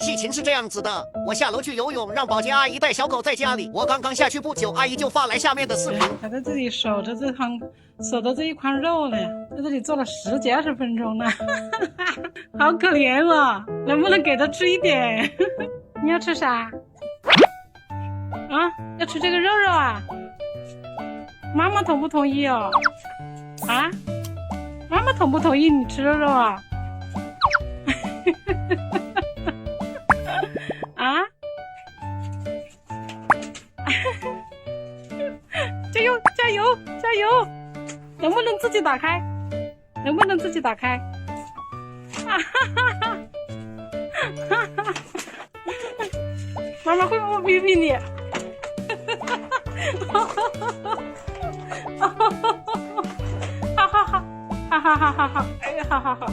戏情是这样子的，我下楼去游泳，让保洁阿姨带小狗在家里。我刚刚下去不久，阿姨就发来下面的视频。还在这里守着这一筐肉呢，在这里坐了10几20分钟呢，好可怜哦！能不能给他吃一点？你要吃啥？啊，要吃这个肉肉啊？妈妈同不同意哦？啊，妈妈同不同意你吃肉肉啊？啊？加油加油加油！能不能自己打开？能不能自己打开？啊哈哈哈！哈哈！妈妈会不会批评你？哈哈哈！哈哈哈！哈哈哈！哈哈哈！哈哈！哎呀，哈哈哈！